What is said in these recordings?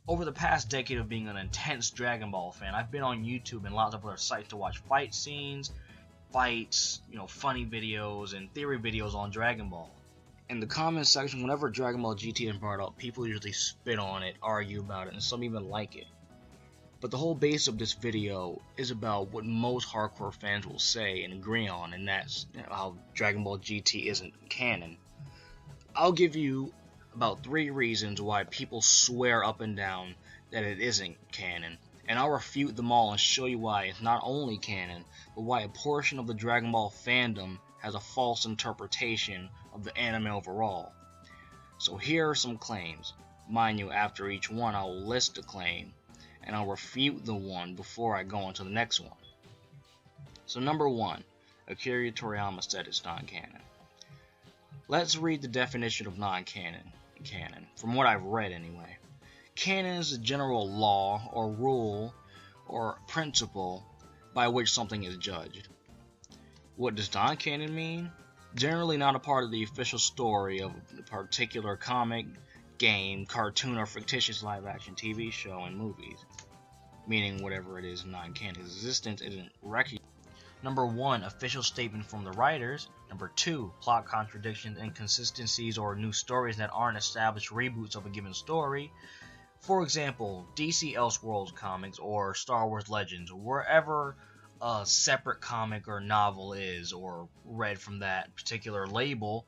Over the past decade of being an intense Dragon Ball fan, I've been on YouTube and lots of other sites to watch fight scenes, fights, funny videos, and theory videos on Dragon Ball. In the comments section, whenever Dragon Ball GT is brought up, people usually spit on it, argue about it, and some even like it. But the whole base of this video is about what most hardcore fans will say and agree on, and that's how Dragon Ball GT isn't canon. I'll give you about 3 reasons why people swear up and down that it isn't canon, and I'll refute them all and show you why it's not only canon, but why a portion of the Dragon Ball fandom has a false interpretation of the anime overall. So here are some claims. Mind you, after each one I will list the claim, and I'll refute the one before I go on to the next one. So number 1, Akira Toriyama said it's non-canon. Let's read the definition of non-canon. Canon, from what I've read anyway. Canon is a general law or rule or principle by which something is judged. What does non-canon mean? Generally not a part of the official story of a particular comic, game, cartoon, or fictitious live-action TV show and movies. Meaning whatever it is non-canon. Existence isn't recognized. Number 1, official statement from the writers. Number 2, plot contradictions, inconsistencies, or new stories that aren't established reboots of a given story. For example, DC Elseworlds comics or Star Wars Legends, wherever a separate comic or novel is or read from that particular label,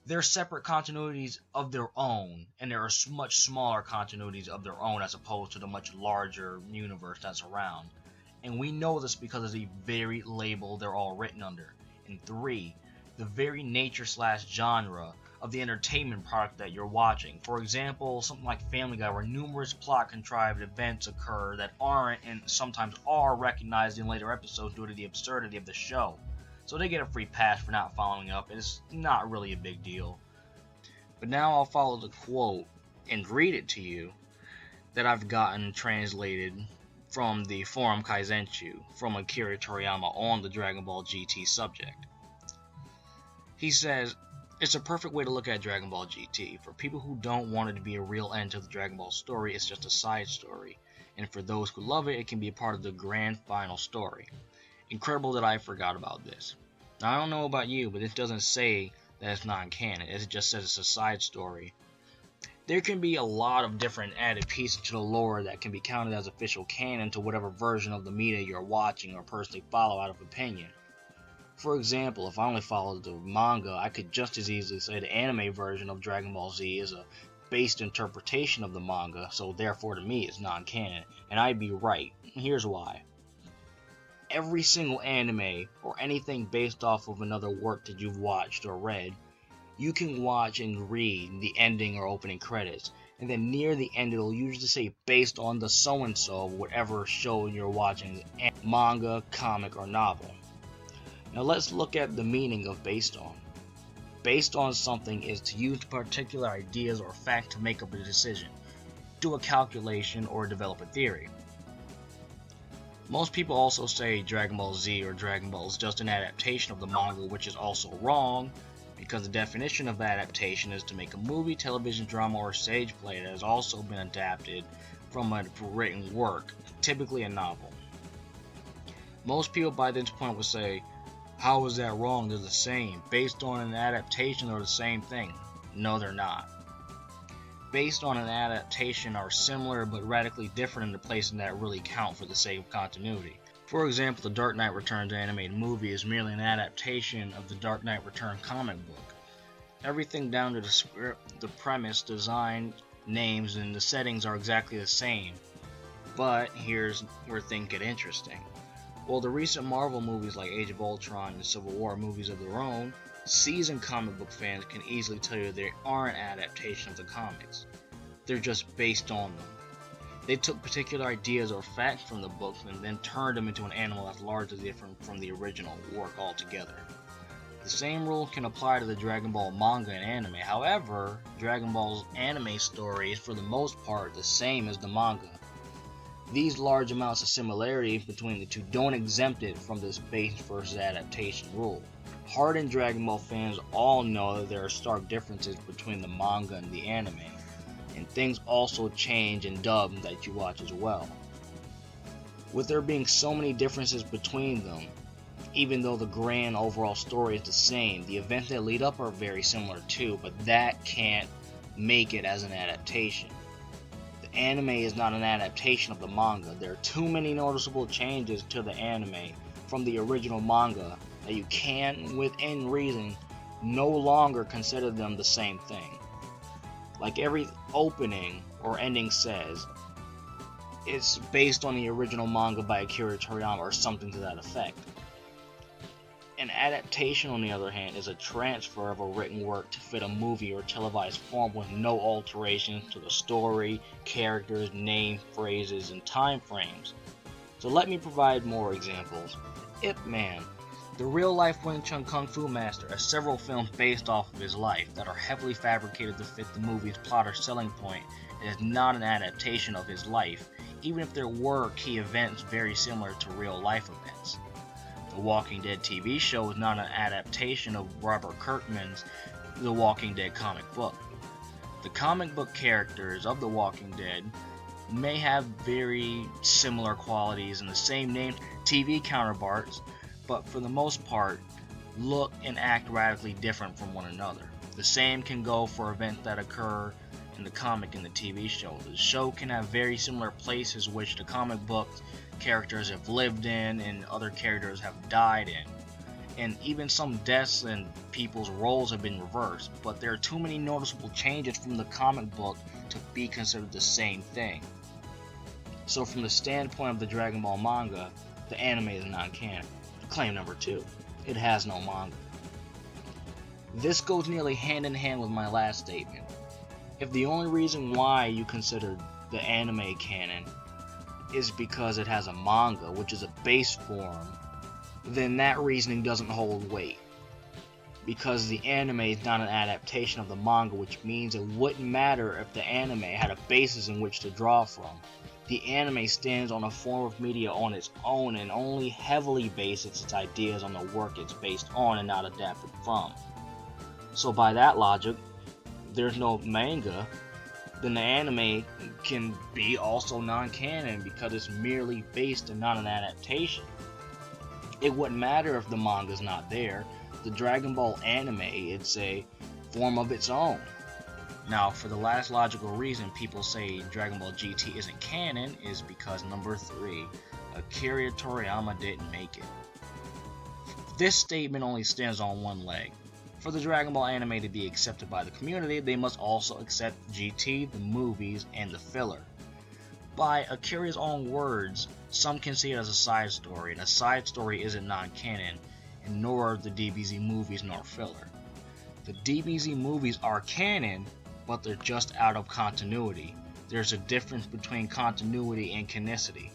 they're separate continuities of their own, and there are much smaller continuities of their own as opposed to the much larger universe that's around. And we know this because of the very label they're all written under. And 3, the very nature/genre of the entertainment product that you're watching. For example, something like Family Guy, where numerous plot-contrived events occur that aren't and sometimes are recognized in later episodes due to the absurdity of the show. So they get a free pass for not following up, and it's not really a big deal. But now I'll follow the quote and read it to you that I've gotten translated from the forum Kaizenshuu from Akira Toriyama on the Dragon Ball GT subject. He says, "It's a perfect way to look at Dragon Ball GT. For people who don't want it to be a real end to the Dragon Ball story, it's just a side story. And for those who love it, it can be a part of the grand final story. Incredible that I forgot about this. Now I don't know about you, but it doesn't say that it's non-canon. It just says it's a side story. There can be a lot of different added pieces to the lore that can be counted as official canon to whatever version of the media you're watching or personally follow out of opinion. For example, if I only followed the manga, I could just as easily say the anime version of Dragon Ball Z is a based interpretation of the manga, so therefore to me it's non-canon, and I'd be right. Here's why. Every single anime or anything based off of another work that you've watched or read, you can watch and read the ending or opening credits, and then near the end it'll usually say based on the so-and-so of whatever show you're watching, manga, comic, or novel. Now let's look at the meaning of based on. Based on something is to use particular ideas or fact to make up a decision, do a calculation, or develop a theory. Most people also say Dragon Ball Z or Dragon Ball is just an adaptation of the manga, which is also wrong, because the definition of adaptation is to make a movie, television drama, or stage play that has also been adapted from a written work, typically a novel. Most people by this point would say, how is that wrong? They're the same. Based on an adaptation, they're the same thing. No, they're not. Based on an adaptation are similar but radically different in the places that really count for the sake of continuity. For example, the Dark Knight Returns animated movie is merely an adaptation of the Dark Knight Returns comic book. Everything down to the script, the premise, design, names, and the settings are exactly the same. But here's where things get interesting. While the recent Marvel movies like Age of Ultron and Civil War movies of their own, seasoned comic book fans can easily tell you they aren't adaptations of comics. They're just based on them. They took particular ideas or facts from the books and then turned them into an animal that's largely different from the original work altogether. The same rule can apply to the Dragon Ball manga and anime. However, Dragon Ball's anime story is for the most part the same as the manga. These large amounts of similarity between the two don't exempt it from this base versus adaptation rule. Hardened Dragon Ball fans all know that there are stark differences between the manga and the anime. and things also change in dub that you watch as well. With there being so many differences between them, even though the grand overall story is the same, the events that lead up are very similar too, but that can't make it as an adaptation. The anime is not an adaptation of the manga. There are too many noticeable changes to the anime from the original manga that you can, within reason, no longer consider them the same thing. Like every opening or ending says, it's based on the original manga by Akira Toriyama or something to that effect. An adaptation, on the other hand, is a transfer of a written work to fit a movie or televised form with no alterations to the story, characters, name, phrases, and time frames. So let me provide more examples. Ip Man. The real-life Wing Chun Kung Fu master has several films based off of his life that are heavily fabricated to fit the movie's plot or selling point. It is not an adaptation of his life, even if there were key events very similar to real-life events. The Walking Dead TV show is not an adaptation of Robert Kirkman's The Walking Dead comic book. The comic book characters of The Walking Dead may have very similar qualities and the same named TV counterparts, but for the most part, look and act radically different from one another. The same can go for events that occur in the comic and the TV show. The show can have very similar places which the comic book characters have lived in and other characters have died in. And even some deaths and people's roles have been reversed, but there are too many noticeable changes from the comic book to be considered the same thing. So from the standpoint of the Dragon Ball manga, the anime is non-canon. Claim number 2, it has no manga. This goes nearly hand in hand with my last statement. If the only reason why you consider the anime canon is because it has a manga, which is a base form, then that reasoning doesn't hold weight. Because the anime is not an adaptation of the manga, which means it wouldn't matter if the anime had a basis in which to draw from. The anime stands on a form of media on its own and only heavily bases its ideas on the work it's based on and not adapted from. So by that logic, if there's no manga, then the anime can be also non-canon because it's merely based and not an adaptation. It wouldn't matter if the manga's not there. The Dragon Ball anime, it's a form of its own. Now, for the last logical reason people say Dragon Ball GT isn't canon is because number 3, Akira Toriyama didn't make it. This statement only stands on one leg. For the Dragon Ball anime to be accepted by the community, they must also accept GT, the movies, and the filler. By Akira's own words, some can see it as a side story, and a side story isn't non-canon, and nor are the DBZ movies nor filler. The DBZ movies are canon, but they're just out of continuity. There's a difference between continuity and canonicity.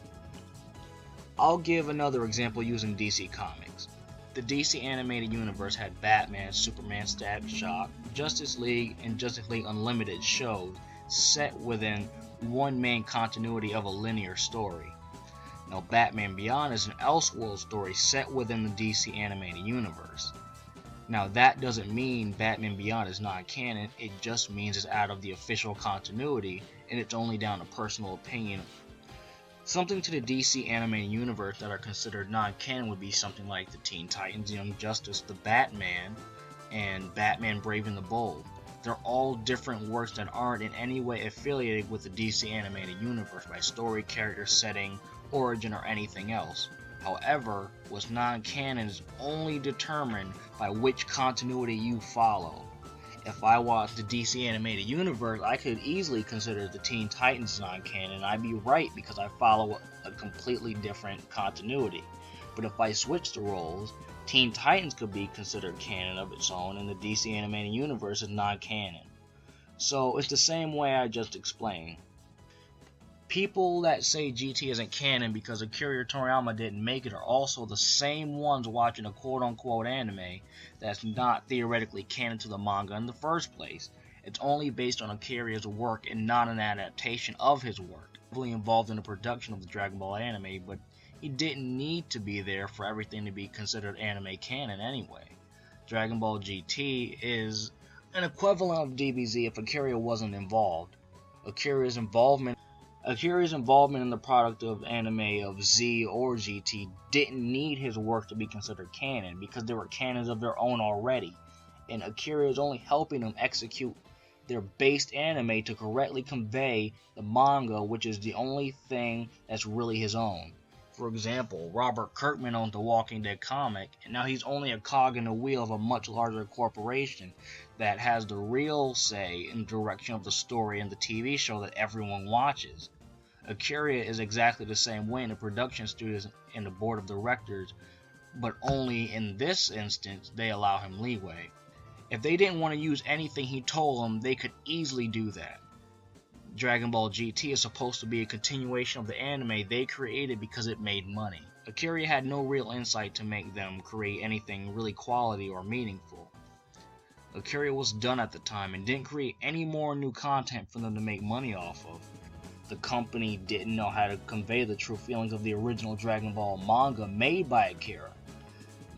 I'll give another example using DC Comics. The DC animated universe had Batman, Superman, Static Shock, Justice League, and Justice League Unlimited shows set within one main continuity of a linear story. Now, Batman Beyond is an Elseworld story set within the DC animated universe. Now, that doesn't mean Batman Beyond is non-canon, it just means it's out of the official continuity, and it's only down to personal opinion. Something to the DC animated universe that are considered non-canon would be something like the Teen Titans, Young Justice, the Batman, and Batman Brave and the Bold. They're all different works that aren't in any way affiliated with the DC animated universe by story, character, setting, origin, or anything else. However, what's non-canon is only determined by which continuity you follow. If I watch the DC animated universe, I could easily consider the Teen Titans non-canon, and I'd be right because I follow a completely different continuity. But if I switch the roles, Teen Titans could be considered canon of its own, and the DC animated universe is non-canon. So it's the same way I just explained. People that say GT isn't canon because Akira Toriyama didn't make it are also the same ones watching a quote-unquote anime that's not theoretically canon to the manga in the first place. It's only based on Akira's work and not an adaptation of his work. Heavily involved in the production of the Dragon Ball anime, but he didn't need to be there for everything to be considered anime canon anyway. Dragon Ball GT is an equivalent of DBZ if Akira wasn't involved. Akira's involvement in the product of anime of Z or GT didn't need his work to be considered canon because there were canons of their own already, and Akira is only helping them execute their based anime to correctly convey the manga, which is the only thing that's really his own. For example, Robert Kirkman owns the Walking Dead comic, and now he's only a cog in the wheel of a much larger corporation that has the real say in the direction of the story and the TV show that everyone watches. Akira is exactly the same way in the production studios and the board of directors, but only in this instance they allow him leeway. If they didn't want to use anything he told them, they could easily do that. Dragon Ball GT is supposed to be a continuation of the anime they created because it made money. Akira had no real insight to make them create anything really quality or meaningful. Akira was done at the time and didn't create any more new content for them to make money off of. The company didn't know how to convey the true feelings of the original Dragon Ball manga made by Akira.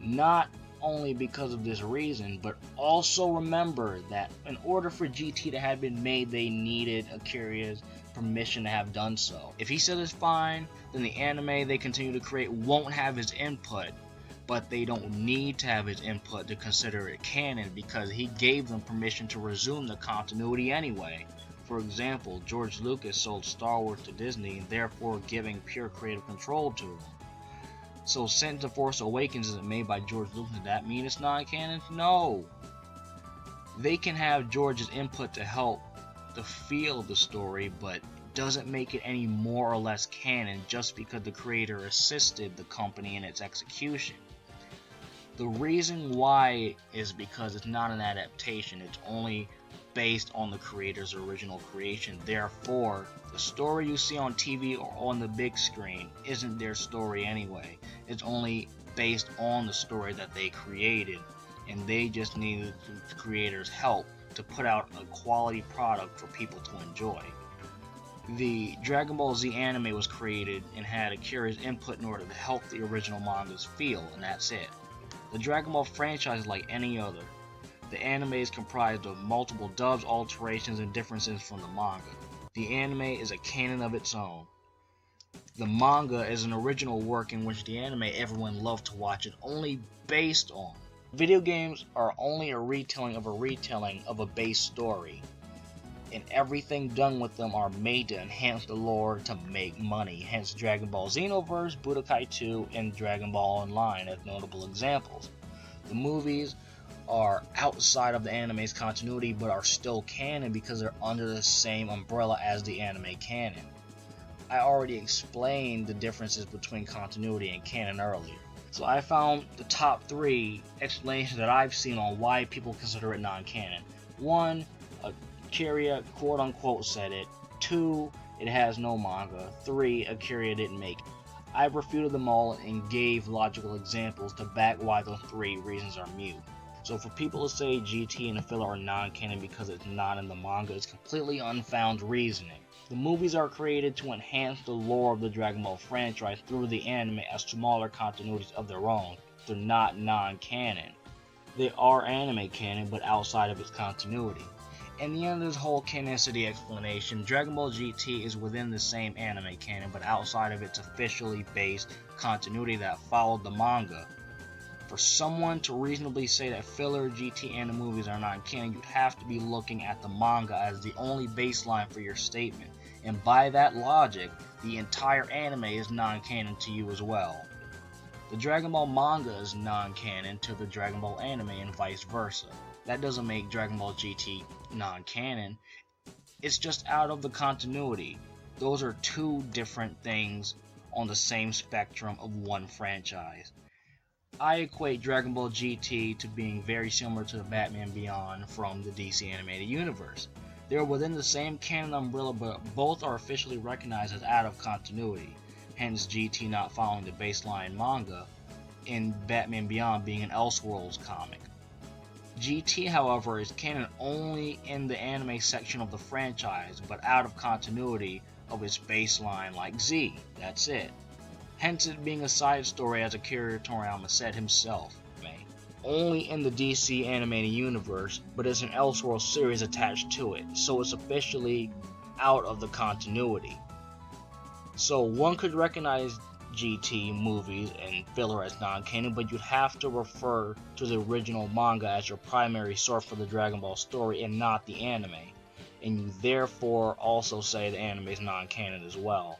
Not only because of this reason, but also remember that in order for GT to have been made, they needed Akira's permission to have done so. If he said it's fine, then the anime they continue to create won't have his input, but they don't need to have his input to consider it canon because he gave them permission to resume the continuity anyway. For example, George Lucas sold Star Wars to Disney, therefore giving pure creative control to them. So since The Force Awakens isn't made by George Lucas, does that mean it's non-canon? No! They can have George's input to help the feel of the story, but doesn't make it any more or less canon just because the creator assisted the company in its execution. The reason why is because it's not an adaptation, it's only based on the creator's original creation. Therefore, the story you see on TV or on the big screen isn't their story anyway. It's only based on the story that they created, and they just needed the creator's help to put out a quality product for people to enjoy. The Dragon Ball Z anime was created and had Akira's input in order to help the original manga's feel, and that's it. The Dragon Ball franchise is like any other. The anime is comprised of multiple dubs, alterations, and differences from the manga. The anime is a canon of its own. The manga is an original work in which the anime everyone loved to watch is only based on. Video games are only a retelling of a base story, and everything done with them are made to enhance the lore to make money, hence Dragon Ball Xenoverse, Budokai 2, and Dragon Ball Online as notable examples. The movies are outside of the anime's continuity but are still canon because they're under the same umbrella as the anime canon. I already explained the differences between continuity and canon earlier. So I found the top 3 explanations that I've seen on why people consider it non-canon. 1, Akira quote-unquote said it. 2, it has no manga. 3, Akira didn't make it. I refuted them all and gave logical examples to back why those 3 reasons are mute. So for people to say GT and the filler are non-canon because it's not in the manga is completely unfounded reasoning. The movies are created to enhance the lore of the Dragon Ball franchise through the anime as smaller continuities of their own. They're not non-canon. They are anime canon, but outside of its continuity. In the end of this whole canonicity explanation, Dragon Ball GT is within the same anime canon, but outside of its officially based continuity that followed the manga. For someone to reasonably say that filler, GT, and the movies are non-canon, you'd have to be looking at the manga as the only baseline for your statement. And by that logic, the entire anime is non-canon to you as well. The Dragon Ball manga is non-canon to the Dragon Ball anime and vice versa. That doesn't make Dragon Ball GT non-canon. It's just out of the continuity. Those are 2 different things on the same spectrum of one franchise. I equate Dragon Ball GT to being very similar to the Batman Beyond from the DC animated universe. They are within the same canon umbrella, but both are officially recognized as out of continuity, hence GT not following the baseline manga, and Batman Beyond being an Elseworlds comic. GT, however, is canon only in the anime section of the franchise, but out of continuity of its baseline like Z, that's it. Hence it being a side story, as Akira Toriyama said himself, only in the DC animated universe, but it's an Elseworlds series attached to it, so it's officially out of the continuity. So one could recognize GT movies and filler as non-canon, but you'd have to refer to the original manga as your primary source for the Dragon Ball story and not the anime, and you therefore also say the anime is non-canon as well.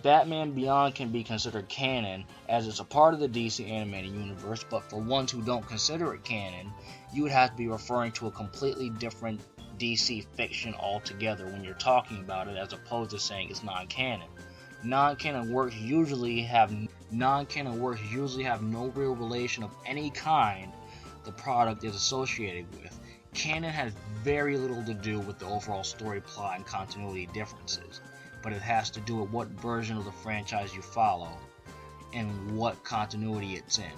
Batman Beyond can be considered canon as it's a part of the DC animated universe, but for ones who don't consider it canon, you would have to be referring to a completely different DC fiction altogether when you're talking about it, as opposed to saying it's non-canon. Non-canon works usually have no real relation of any kind the product is associated with. Canon has very little to do with the overall story plot and continuity differences, but it has to do with what version of the franchise you follow and what continuity it's in.